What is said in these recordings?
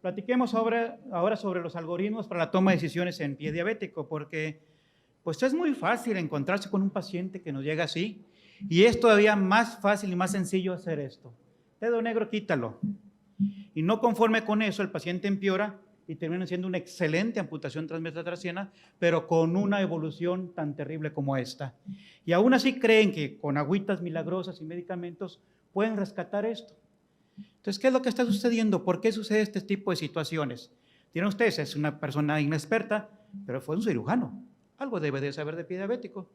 Platiquemos ahora sobre los algoritmos para la toma de decisiones en pie diabético, porque pues es muy fácil encontrarse con un paciente que nos llega así, y es todavía más fácil y más sencillo hacer esto. Dedo negro, quítalo. Y no conforme con eso, el paciente empeora y termina siendo una excelente amputación transmetatarsiana, pero con una evolución tan terrible como esta. Y aún así creen que con agüitas milagrosas y medicamentos pueden rescatar esto. Entonces, ¿qué es lo que está sucediendo? ¿Por qué sucede este tipo de situaciones? Dirán ustedes, es una persona inexperta, pero fue un cirujano. Algo debe de saber de pie diabético.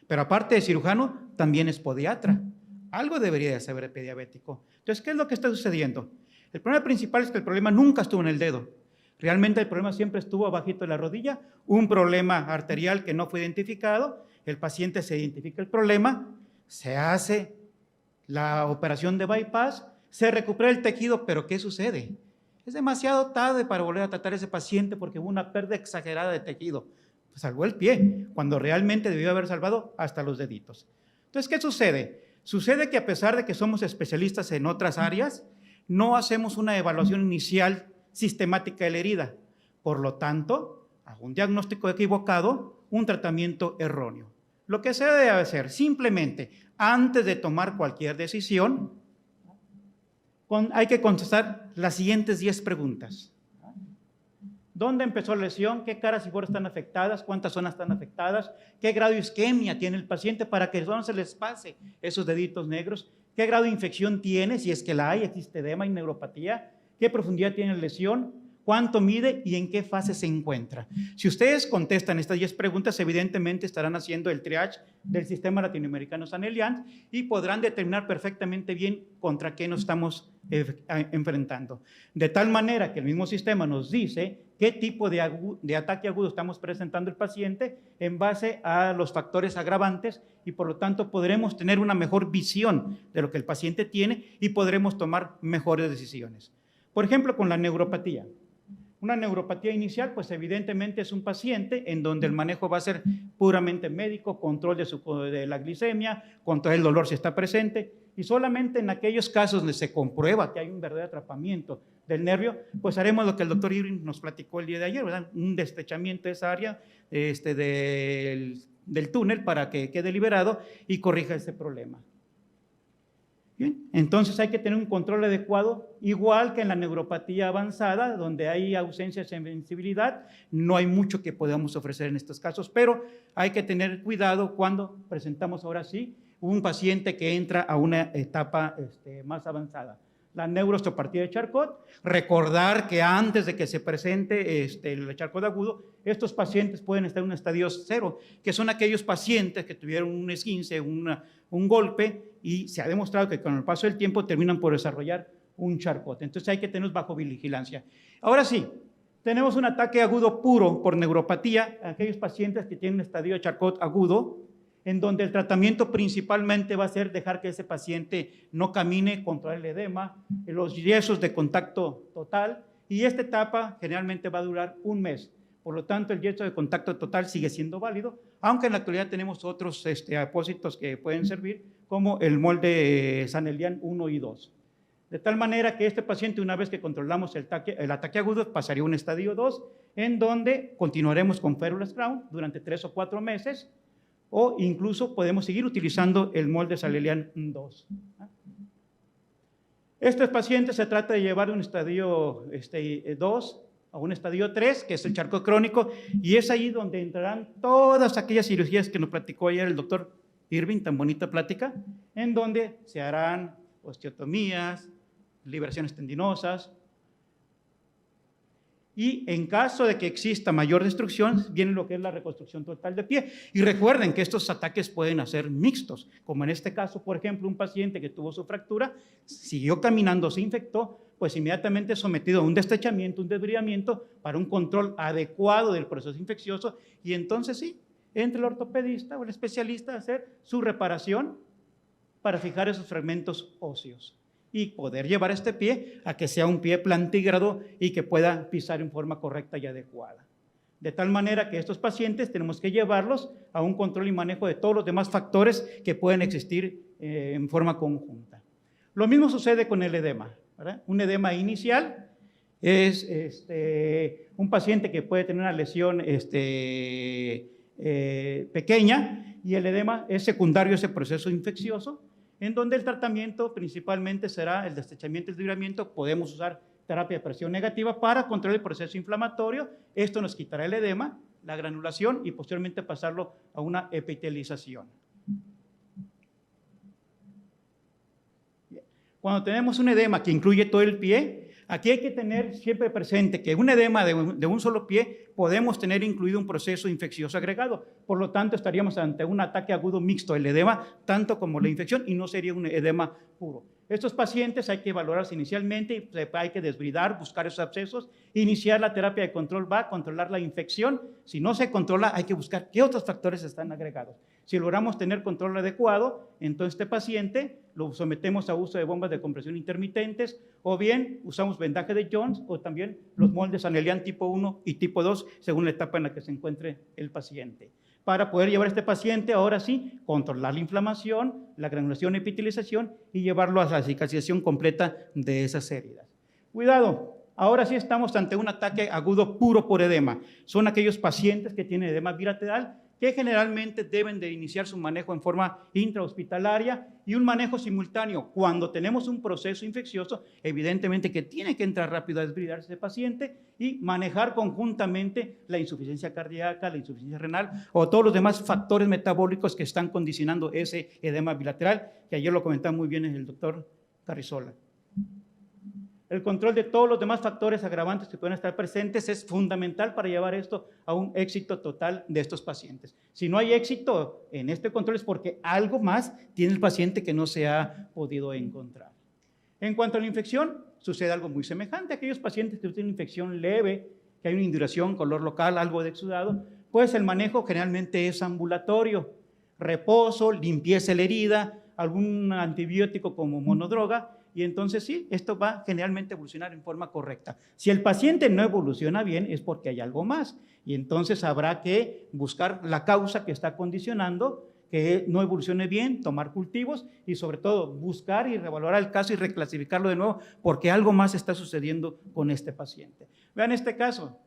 Pero aparte de cirujano, también es podiatra. Algo debería de saber de pie diabético. Entonces, ¿qué es lo que está sucediendo? El problema principal es que el problema nunca estuvo en el dedo. Realmente el problema siempre estuvo abajito de la rodilla, un problema arterial que no fue identificado, el paciente se identifica el problema, se hace la operación de bypass, se recupera el tejido, pero ¿qué sucede? Es demasiado tarde para volver a tratar a ese paciente porque hubo una pérdida exagerada de tejido. Salvó el pie, cuando realmente debió haber salvado hasta los deditos. Entonces, ¿qué sucede? Sucede que a pesar de que somos especialistas en otras áreas, no hacemos una evaluación inicial sistemática de la herida. Por lo tanto, a un diagnóstico equivocado, un tratamiento erróneo. Lo que se debe hacer simplemente, antes de tomar cualquier decisión, hay que contestar las siguientes 10 preguntas. ¿Dónde empezó la lesión? ¿Qué caras y figuras están afectadas? ¿Cuántas zonas están afectadas? ¿Qué grado de isquemia tiene el paciente para que no se les pase esos deditos negros? ¿Qué grado de infección tiene? Si es que la hay, existe edema y neuropatía. ¿Qué profundidad tiene la lesión? ¿Cuánto mide y en qué fase se encuentra? Si ustedes contestan estas 10 preguntas, evidentemente estarán haciendo el triage del sistema latinoamericano San Elian y podrán determinar perfectamente bien contra qué nos estamos enfrentando. De tal manera que el mismo sistema nos dice qué tipo de ataque agudo estamos presentando el paciente en base a los factores agravantes y por lo tanto podremos tener una mejor visión de lo que el paciente tiene y podremos tomar mejores decisiones. Por ejemplo, con la neuropatía. Una neuropatía inicial, pues evidentemente es un paciente en donde el manejo va a ser puramente médico, control de la glicemia, control del dolor si está presente, y solamente en aquellos casos donde se comprueba que hay un verdadero atrapamiento del nervio, pues haremos lo que el doctor Irving nos platicó el día de ayer, ¿verdad? Un destrechamiento de esa área del túnel para que quede liberado y corrija ese problema. Bien, entonces hay que tener un control adecuado, igual que en la neuropatía avanzada, donde hay ausencia de sensibilidad, no hay mucho que podamos ofrecer en estos casos, pero hay que tener cuidado cuando presentamos ahora sí un paciente que entra a una etapa más avanzada. La neuroosteopatía de Charcot, recordar que antes de que se presente el Charcot agudo, estos pacientes pueden estar en un estadio 0, que son aquellos pacientes que tuvieron un esguince, un golpe, y se ha demostrado que con el paso del tiempo terminan por desarrollar un Charcot. Entonces hay que tenerlos bajo vigilancia. Ahora sí, tenemos un ataque agudo puro por neuropatía, aquellos pacientes que tienen un estadio de Charcot agudo, en donde el tratamiento principalmente va a ser dejar que ese paciente no camine, controlar el edema, los yesos de contacto total, y esta etapa generalmente va a durar un mes. Por lo tanto, el yeso de contacto total sigue siendo válido, aunque en la actualidad tenemos otros apósitos que pueden servir, como el molde San Elian 1 y 2. De tal manera que este paciente, una vez que controlamos el ataque agudo, pasaría a un estadio 2, en donde continuaremos con férulas Crown durante 3 o 4 meses, o incluso podemos seguir utilizando el molde San Elian 2. Estos pacientes se trata de llevar de un estadio 2 a un estadio 3, que es el Charcot crónico, y es ahí donde entrarán todas aquellas cirugías que nos platicó ayer el doctor Irving, tan bonita plática, en donde se harán osteotomías, liberaciones tendinosas, y en caso de que exista mayor destrucción, viene lo que es la reconstrucción total de pie. Y recuerden que estos ataques pueden ser mixtos, como en este caso, por ejemplo, un paciente que tuvo su fractura, siguió caminando, se infectó, pues inmediatamente sometido a un destrechamiento, un desbridamiento, para un control adecuado del proceso infeccioso, y entonces sí, entre el ortopedista o el especialista a hacer su reparación para fijar esos fragmentos óseos y poder llevar este pie a que sea un pie plantígrado y que pueda pisar en forma correcta y adecuada. De tal manera que estos pacientes tenemos que llevarlos a un control y manejo de todos los demás factores que pueden existir en forma conjunta. Lo mismo sucede con el edema, ¿verdad? Un edema inicial es un paciente que puede tener una lesión pequeña y el edema es secundario a ese proceso infeccioso, en donde el tratamiento principalmente será el destrechamiento y el desvibramiento. Podemos usar terapia de presión negativa para controlar el proceso inflamatorio. Esto nos quitará el edema, la granulación y posteriormente pasarlo a una epitelización. Cuando tenemos un edema que incluye todo el pie, aquí hay que tener siempre presente que un edema de un solo pie podemos tener incluido un proceso infeccioso agregado. Por lo tanto, estaríamos ante un ataque agudo mixto, el edema tanto como la infección, y no sería un edema puro. Estos pacientes hay que valorarse inicialmente, hay que desbridar, buscar esos abscesos, iniciar la terapia de control, va a controlar la infección. Si no se controla, hay que buscar qué otros factores están agregados. Si logramos tener control adecuado, entonces este paciente lo sometemos a uso de bombas de compresión intermitentes, o bien usamos vendaje de Jones, o también los moldes Anelian tipo 1 y tipo 2, según la etapa en la que se encuentre el paciente, para poder llevar a este paciente, ahora sí, controlar la inflamación, la granulación y epitelización y llevarlo a la cicatrización completa de esas heridas. Cuidado, ahora sí estamos ante un ataque agudo puro por edema. Son aquellos pacientes que tienen edema bilateral que generalmente deben de iniciar su manejo en forma intrahospitalaria y un manejo simultáneo. Cuando tenemos un proceso infeccioso, evidentemente que tiene que entrar rápido a desbridarse ese paciente y manejar conjuntamente la insuficiencia cardíaca, la insuficiencia renal o todos los demás factores metabólicos que están condicionando ese edema bilateral, que ayer lo comentaba muy bien el doctor Carrizola. El control de todos los demás factores agravantes que pueden estar presentes es fundamental para llevar esto a un éxito total de estos pacientes. Si no hay éxito en este control es porque algo más tiene el paciente que no se ha podido encontrar. En cuanto a la infección, sucede algo muy semejante. Aquellos pacientes que tienen infección leve, que hay una induración, color local, algo de exudado, pues el manejo generalmente es ambulatorio. Reposo, limpieza de la herida, algún antibiótico como monodroga. Y entonces sí, esto va generalmente a evolucionar en forma correcta. Si el paciente no evoluciona bien es porque hay algo más y entonces habrá que buscar la causa que está condicionando que no evolucione bien, tomar cultivos y sobre todo buscar y revalorar el caso y reclasificarlo de nuevo porque algo más está sucediendo con este paciente. Vean este caso.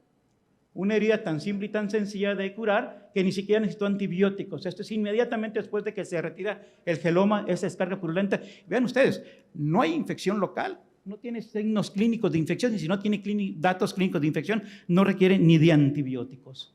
Una herida tan simple y tan sencilla de curar que ni siquiera necesitó antibióticos. Esto es inmediatamente después de que se retira el geloma, esa descarga purulenta. Vean ustedes, no hay infección local, no tiene signos clínicos de infección y si no tiene datos clínicos de infección, no requiere ni de antibióticos.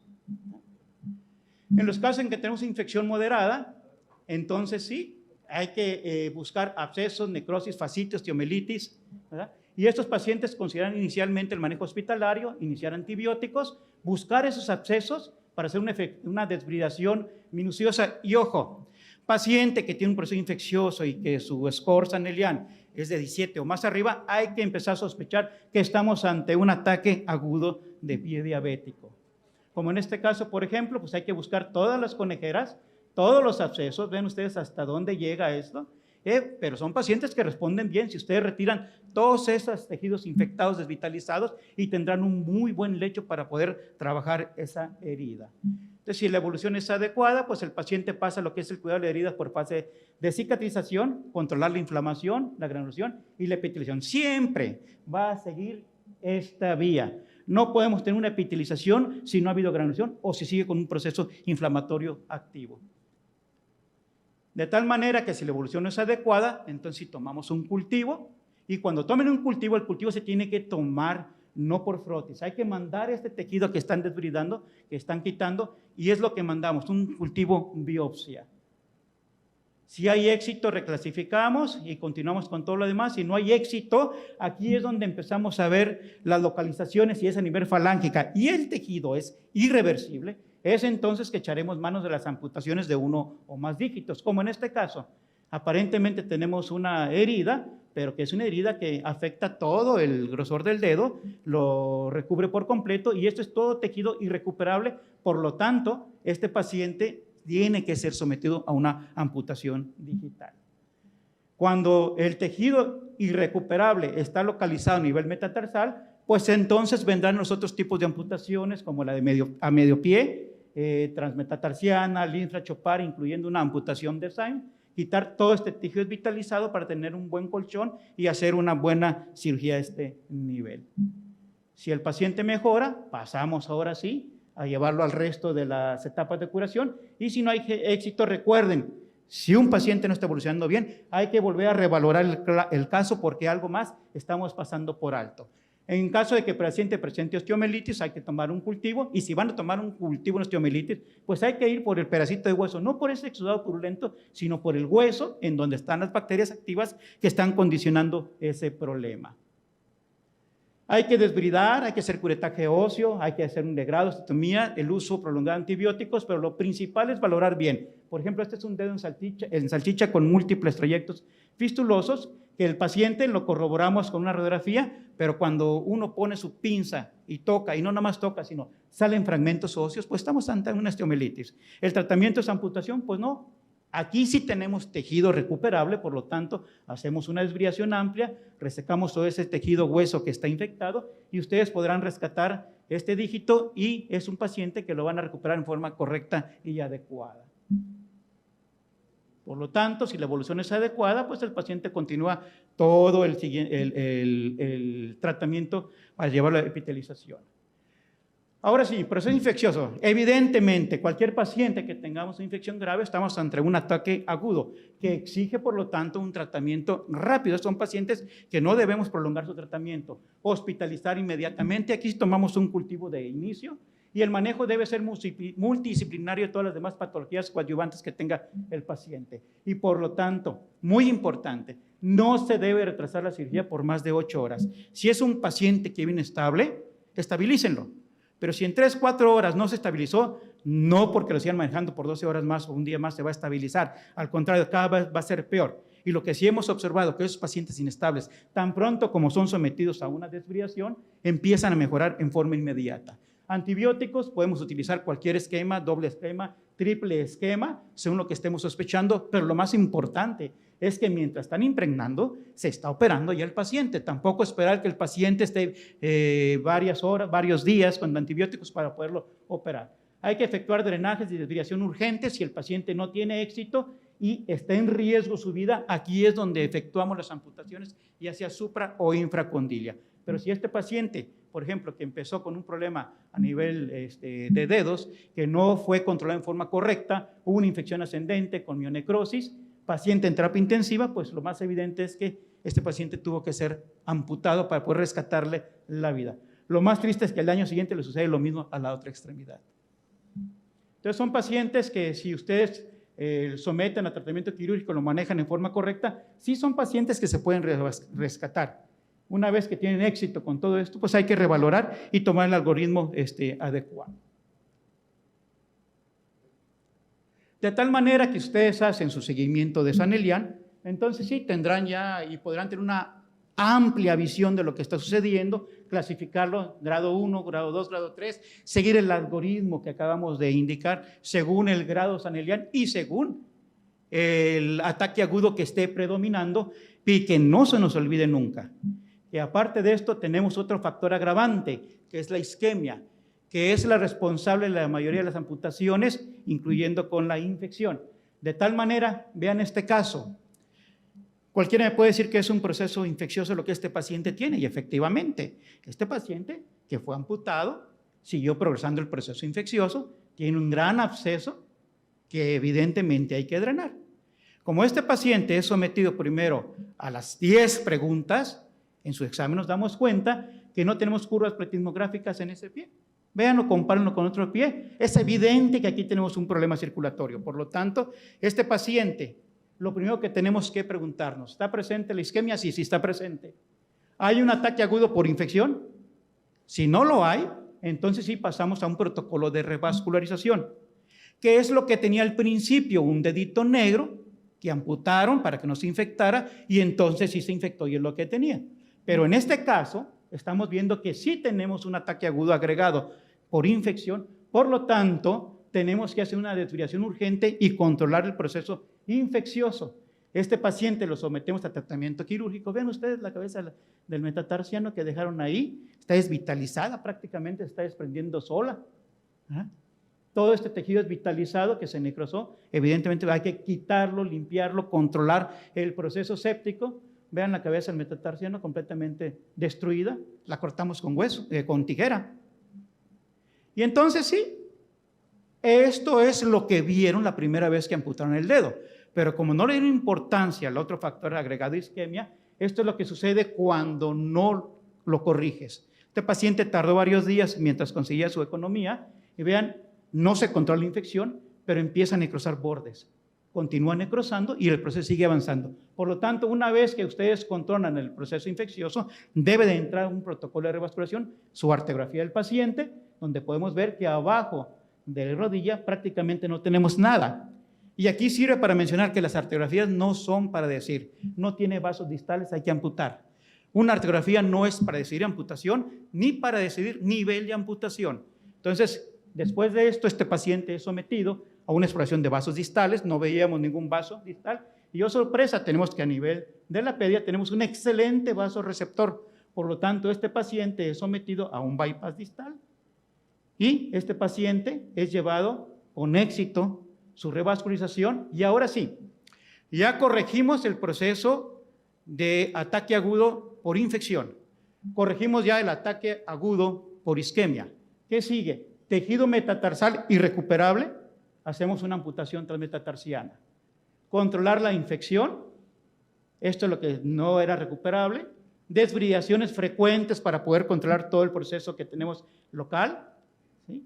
En los casos en que tenemos infección moderada, entonces sí, hay que buscar abscesos, necrosis, fascitis, osteomelitis, ¿verdad? Y estos pacientes consideran inicialmente el manejo hospitalario, iniciar antibióticos, buscar esos abscesos para hacer una desbridación minuciosa. Y ojo, paciente que tiene un proceso infeccioso y que su score Anelian es de 17 o más arriba, hay que empezar a sospechar que estamos ante un ataque agudo de pie diabético. Como en este caso, por ejemplo, pues hay que buscar todas las conejeras, todos los abscesos, ven ustedes hasta dónde llega esto. Pero son pacientes que responden bien si ustedes retiran todos esos tejidos infectados, desvitalizados y tendrán un muy buen lecho para poder trabajar esa herida. Entonces, si la evolución es adecuada, pues el paciente pasa a lo que es el cuidado de heridas por fase de cicatrización, controlar la inflamación, la granulación y la epitelización. Siempre va a seguir esta vía. No podemos tener una epitelización si no ha habido granulación o si sigue con un proceso inflamatorio activo. De tal manera que si la evolución no es adecuada, entonces si tomamos un cultivo, y cuando tomen un cultivo, el cultivo se tiene que tomar no por frotis. Hay que mandar este tejido que están desbridando, que están quitando, y es lo que mandamos, un cultivo biopsia. Si hay éxito, reclasificamos y continuamos con todo lo demás. Si no hay éxito, aquí es donde empezamos a ver las localizaciones y es a nivel falángica, y el tejido es irreversible. Es entonces que echaremos manos de las amputaciones de uno o más dígitos, como en este caso. Aparentemente tenemos una herida, pero que es una herida que afecta todo el grosor del dedo, lo recubre por completo y esto es todo tejido irrecuperable. Por lo tanto, este paciente tiene que ser sometido a una amputación digital. Cuando el tejido irrecuperable está localizado a nivel metatarsal, pues entonces vendrán los otros tipos de amputaciones como la de a medio pie, transmetatarsiana, linfrachopar, incluyendo una amputación de Syme, quitar todo este tejido desvitalizado para tener un buen colchón y hacer una buena cirugía a este nivel. Si el paciente mejora, pasamos ahora sí a llevarlo al resto de las etapas de curación. Y si no hay éxito, recuerden, si un paciente no está evolucionando bien, hay que volver a revalorar el caso porque algo más estamos pasando por alto. En caso de que el paciente presente osteomielitis, hay que tomar un cultivo, y si van a tomar un cultivo en osteomielitis, pues hay que ir por el pedacito de hueso, no por ese exudado purulento, sino por el hueso, en donde están las bacterias activas que están condicionando ese problema. Hay que desbridar, hay que hacer curetaje óseo, hay que hacer un degrado, osteotomía, el uso prolongado de antibióticos, pero lo principal es valorar bien. Por ejemplo, este es un dedo en salchicha con múltiples trayectos fistulosos, que el paciente lo corroboramos con una radiografía, pero cuando uno pone su pinza y toca, y no nada más toca, sino salen fragmentos óseos, pues estamos ante una osteomielitis. ¿El tratamiento es amputación? Pues no. Aquí sí tenemos tejido recuperable, por lo tanto, hacemos una desbridación amplia, resecamos todo ese tejido hueso que está infectado y ustedes podrán rescatar este dígito y es un paciente que lo van a recuperar en forma correcta y adecuada. Por lo tanto, si la evolución es adecuada, pues el paciente continúa todo el tratamiento para llevar a la epitelización. Ahora sí, proceso infeccioso. Evidentemente, cualquier paciente que tengamos una infección grave, estamos ante un ataque agudo, que exige, por lo tanto, un tratamiento rápido. Son pacientes que no debemos prolongar su tratamiento, hospitalizar inmediatamente. Aquí tomamos un cultivo de inicio y el manejo debe ser multidisciplinario de todas las demás patologías coadyuvantes que tenga el paciente. Y por lo tanto, muy importante, no se debe retrasar la cirugía por más de 8 horas. Si es un paciente que viene estable, estabilícenlo. Pero si en 3, 4 horas no se estabilizó, no porque lo sigan manejando por 12 horas más o un día más se va a estabilizar. Al contrario, cada vez va a ser peor. Y lo que sí hemos observado, que esos pacientes inestables, tan pronto como son sometidos a una desbridación, empiezan a mejorar en forma inmediata. Antibióticos, podemos utilizar cualquier esquema, doble esquema, triple esquema, según lo que estemos sospechando, pero lo más importante es que mientras están impregnando, se está operando ya el paciente. Tampoco esperar que el paciente esté varias horas, varios días con antibióticos para poderlo operar. Hay que efectuar drenajes de desviación urgentes si el paciente no tiene éxito y está en riesgo su vida. Aquí es donde efectuamos las amputaciones, ya sea supra o infracondilia. Pero si este paciente, por ejemplo, que empezó con un problema a nivel de dedos, que no fue controlado en forma correcta, hubo una infección ascendente con mionecrosis, paciente en terapia intensiva, pues lo más evidente es que este paciente tuvo que ser amputado para poder rescatarle la vida. Lo más triste es que al año siguiente le sucede lo mismo a la otra extremidad. Entonces son pacientes que si ustedes someten a tratamiento quirúrgico, lo manejan en forma correcta, sí son pacientes que se pueden rescatar. Una vez que tienen éxito con todo esto, pues hay que revalorar y tomar el algoritmo adecuado. De tal manera que ustedes hacen su seguimiento de San Elian, entonces sí tendrán ya y podrán tener una amplia visión de lo que está sucediendo, clasificarlo grado 1, grado 2, grado 3, seguir el algoritmo que acabamos de indicar según el grado San Elian y según el ataque agudo que esté predominando y que no se nos olvide nunca. Que aparte de esto tenemos otro factor agravante, que es la isquemia, que es la responsable de la mayoría de las amputaciones, incluyendo con la infección. De tal manera, vean este caso, cualquiera me puede decir que es un proceso infeccioso lo que este paciente tiene, y efectivamente, este paciente que fue amputado, siguió progresando el proceso infeccioso, tiene un gran absceso que evidentemente hay que drenar. Como este paciente es sometido primero a las 10 preguntas, en su examen nos damos cuenta que no tenemos curvas pletismográficas en ese pie. Véanlo, compárenlo con otro pie. Es evidente que aquí tenemos un problema circulatorio. Por lo tanto, este paciente, lo primero que tenemos que preguntarnos, ¿está presente la isquemia? Sí, sí está presente. ¿Hay un ataque agudo por infección? Si no lo hay, entonces sí pasamos a un protocolo de revascularización. ¿Qué es lo que tenía al principio? Un dedito negro que amputaron para que no se infectara y entonces sí se infectó y es lo que tenía. Pero en este caso, estamos viendo que sí tenemos un ataque agudo agregado por infección, por lo tanto, tenemos que hacer una desviación urgente y controlar el proceso infeccioso. Este paciente lo sometemos a tratamiento quirúrgico. Vean ustedes la cabeza del metatarsiano que dejaron ahí, está desvitalizada prácticamente, está desprendiendo sola. Todo este tejido es vitalizado que se necrosó, evidentemente hay que quitarlo, limpiarlo, controlar el proceso séptico. Vean la cabeza del metatarsiano completamente destruida, la cortamos con hueso, con tijera. Y entonces sí, esto es lo que vieron la primera vez que amputaron el dedo. Pero como no le dieron importancia al otro factor agregado isquemia, esto es lo que sucede cuando no lo corriges. Este paciente tardó varios días mientras conseguía su economía y vean, no se controla la infección, pero empieza a necrosar bordes. Continúa necrosando y el proceso sigue avanzando. Por lo tanto, una vez que ustedes controlan el proceso infeccioso, debe de entrar un protocolo de revascularización, su arteriografía del paciente, donde podemos ver que abajo de la rodilla prácticamente no tenemos nada. Y aquí sirve para mencionar que las arteriografías no son para decir, no tiene vasos distales, hay que amputar. Una arteriografía no es para decidir amputación, ni para decidir nivel de amputación. Entonces, después de esto, este paciente es sometido a una exploración de vasos distales, no veíamos ningún vaso distal, y oh sorpresa, tenemos que a nivel de la pedia tenemos un excelente vaso receptor, por lo tanto, este paciente es sometido a un bypass distal, y este paciente es llevado con éxito su revascularización, y ahora sí, ya corregimos el proceso de ataque agudo por infección, corregimos ya el ataque agudo por isquemia. ¿Qué sigue? Tejido metatarsal irrecuperable, hacemos una amputación transmetatarsiana. Controlar la infección, esto es lo que no era recuperable. Desbridaciones frecuentes para poder controlar todo el proceso que tenemos local. ¿Sí?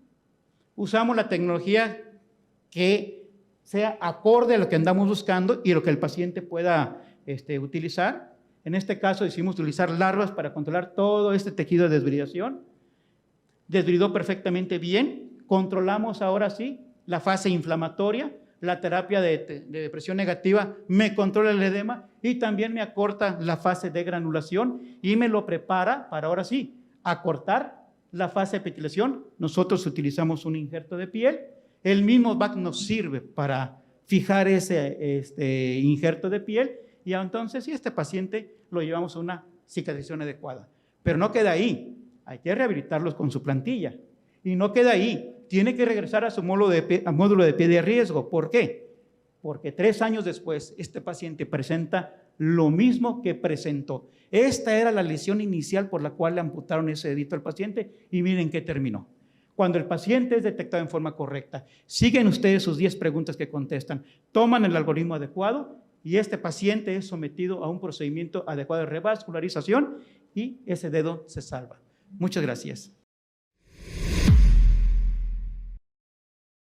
Usamos la tecnología que sea acorde a lo que andamos buscando y lo que el paciente pueda utilizar. En este caso decidimos utilizar larvas para controlar todo este tejido de desbridación. Desbridó perfectamente bien. Controlamos ahora sí la fase inflamatoria, la terapia de depresión negativa me controla el edema y también me acorta la fase de granulación y me lo prepara para ahora sí acortar la fase de epiteliación. Nosotros utilizamos un injerto de piel, el mismo VAC nos sirve para fijar ese injerto de piel y entonces sí, este paciente lo llevamos a una cicatrización adecuada. Pero no queda ahí, hay que rehabilitarlos con su plantilla y no queda ahí. Tiene que regresar a su módulo de pie de riesgo. ¿Por qué? Porque 3 años después, este paciente presenta lo mismo que presentó. Esta era la lesión inicial por la cual le amputaron ese dedito al paciente y miren qué terminó. Cuando el paciente es detectado en forma correcta, siguen ustedes sus 10 preguntas que contestan, toman el algoritmo adecuado y este paciente es sometido a un procedimiento adecuado de revascularización y ese dedo se salva. Muchas gracias.